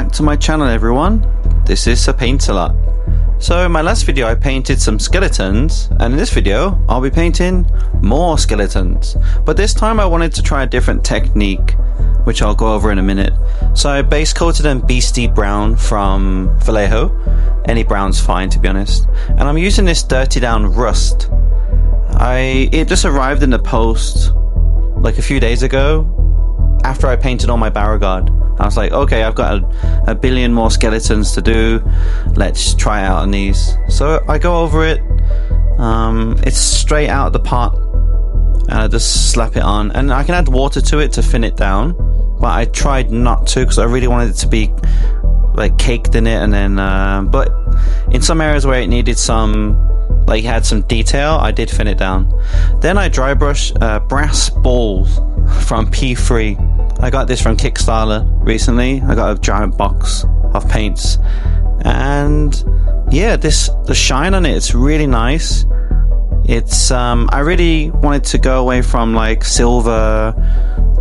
back to my channel, everyone. This is a Paint-A-Lot. So in my last video I painted some skeletons, and in this video I'll be painting more skeletons. But this time I wanted to try a different technique, which I'll go over in a minute. So I base coated in Beastie Brown from Vallejo. Any brown's fine, to be honest. And I'm using this Dirty Down Rust. It just arrived in the post like a few days ago after I painted all my Beauregard. I was like, okay, I've got a billion more skeletons to do. Let's try out on these. So I go over it. It's straight out of the pot. And I just slap it on. And I can add water to it to thin it down. But I tried not to because I really wanted it to be like caked in it. And then, but in some areas where it needed some, like had some detail, I did thin it down. Then I dry brush brass balls from P3. I got this from Kickstarter recently. I got a giant box of paints, and yeah, the shine on it's really nice. It's I really wanted to go away from like silver,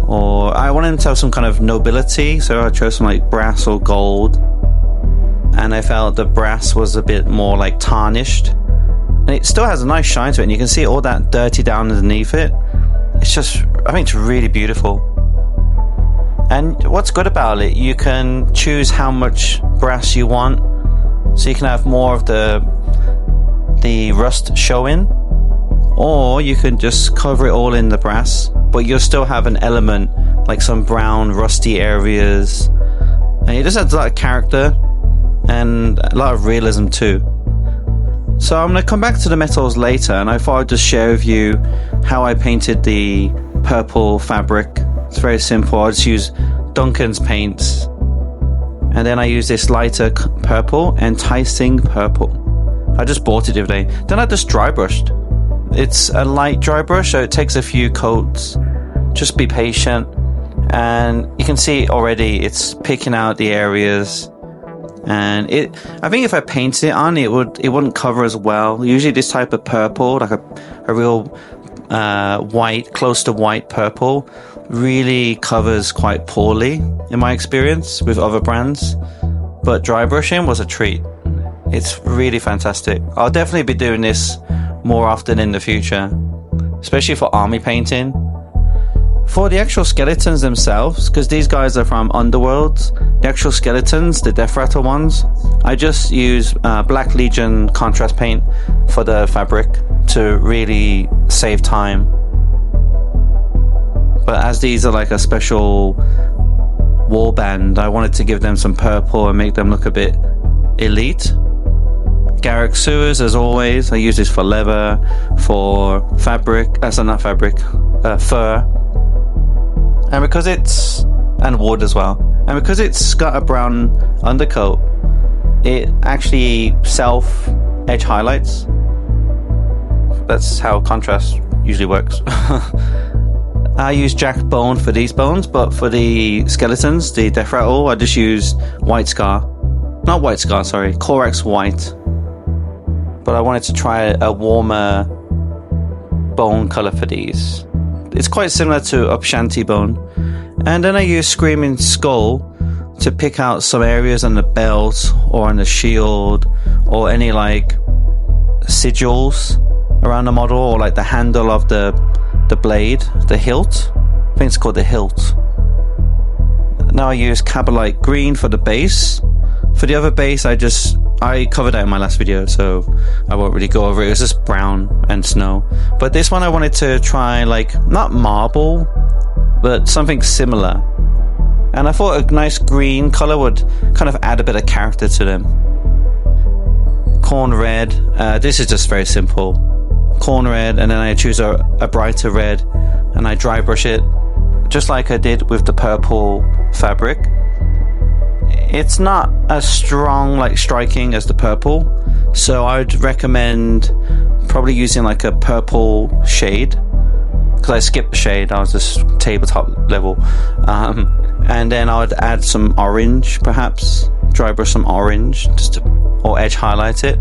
or I wanted to have some kind of nobility, so I chose some like brass or gold, and I felt the brass was a bit more like tarnished, and it still has a nice shine to it, and you can see all that dirty down underneath it. It's just, I think it's really beautiful. And what's good about it, you can choose how much brass you want, so you can have more of the rust showing, or you can just cover it all in the brass, but you'll still have an element like some brown rusty areas, and it just adds a lot of character and a lot of realism too. So I'm going to come back to the metals later, and I thought I'd just share with you how I painted the purple fabric. It's very simple. I just use Duncan's paints, and then I use this lighter purple, enticing purple. I just bought it the other day. Then I just dry brushed. It's a light dry brush, so it takes a few coats. Just be patient, and you can see already it's picking out the areas. And I think if I painted it on, it wouldn't cover as well. Usually this type of purple, like a real white, close to white purple, really covers quite poorly in my experience with other brands. But dry brushing was a treat. It's really fantastic. I'll definitely be doing this more often in the future, especially for army painting. For the actual skeletons themselves, because these guys are from Underworlds, the actual skeletons, the Deathrattle ones, I just use Black Legion contrast paint for the fabric to really save time. But as these are like a special warband, I wanted to give them some purple and make them look a bit elite. Garrick Sewers, as always, I use this for leather, for fabric, not fabric, fur. And because and wood as well, and because it's got a brown undercoat, it actually self edge highlights. That's how contrast usually works. I use Jack Bone for these bones, but for the skeletons, the Deathrattle, I just use Corax White. But I wanted to try a warmer bone color for these. It's quite similar to Upshanty Bone. And then I use Screaming Skull to pick out some areas on the belt or on the shield, or any like sigils around the model, or like the handle of the blade, the hilt. I think it's called the hilt. Now I use Cabalite Green for the base. For the other base, I covered that in my last video, so I won't really go over it. It was just brown and snow. But this one I wanted to try, like, not marble, but something similar. And I thought a nice green color would kind of add a bit of character to them. Corn red. This is just very simple. Corn red, and then I choose a brighter red, and I dry brush it, just like I did with the purple fabric. It's not as strong, like striking, as the purple, so I'd recommend probably using like a purple shade, because I skipped the shade. I was just tabletop level, and then I would add some orange, perhaps dry brush some orange, or edge highlight it,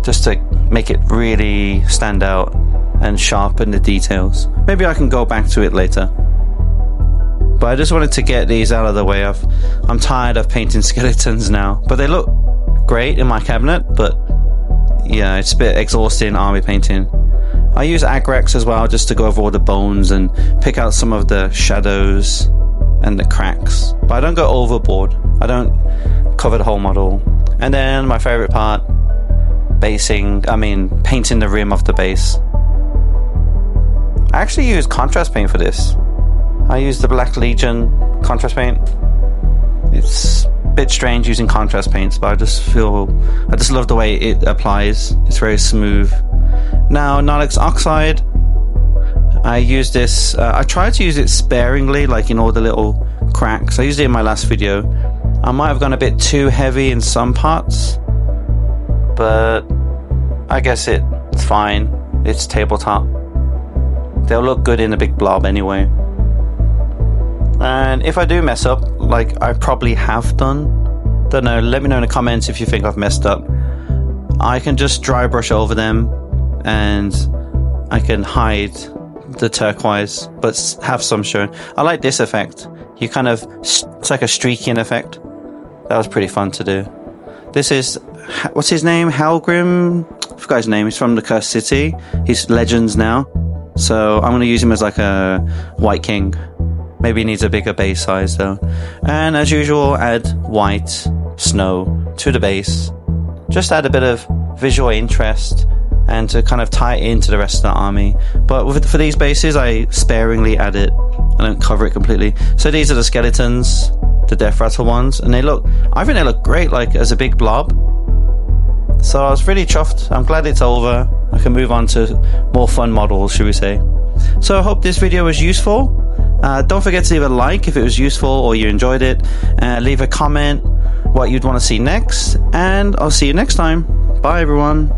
just to make it really stand out and sharpen the details. Maybe I can go back to it later. But I just wanted to get these out of the way. I'm tired of painting skeletons now. But they look great in my cabinet, but yeah, it's a bit exhausting army painting. I use Agrex as well, just to go over all the bones and pick out some of the shadows and the cracks. But I don't go overboard. I don't cover the whole model. And then my favorite part, painting the rim of the base. I actually use contrast paint for this. I use the Black Legion contrast paint. It's a bit strange using contrast paints, but I just love the way it applies. It's very smooth. Now, Nylex Oxide, I use this, I try to use it sparingly, like in all the little cracks. I used it in my last video. I might have gone a bit too heavy in some parts, but I guess it's fine. It's tabletop. They'll look good in a big blob anyway. And if I do mess up, like I probably have done, don't know, let me know in the comments if you think I've messed up. I can just dry brush over them and I can hide the turquoise but have some shown. I like this effect. You kind of, it's like a streaking effect. That was pretty fun to do. This is, what's his name? Halgrim? I forgot his name. He's from the Cursed City. He's Legends now. So I'm going to use him as like a White King. Maybe he needs a bigger base size though. And as usual, add white snow to the base. Just add a bit of visual interest and to kind of tie it into the rest of the army. But for these bases, I sparingly add it. I don't cover it completely. So these are the skeletons, the Deathrattle ones, and I think they look great, like as a big blob. So I was really chuffed. I'm glad it's over. I can move on to more fun models, should we say. So I hope this video was useful. Don't forget to leave a like if it was useful or you enjoyed it. Leave a comment what you'd want to see next, and I'll see you next time. Bye everyone.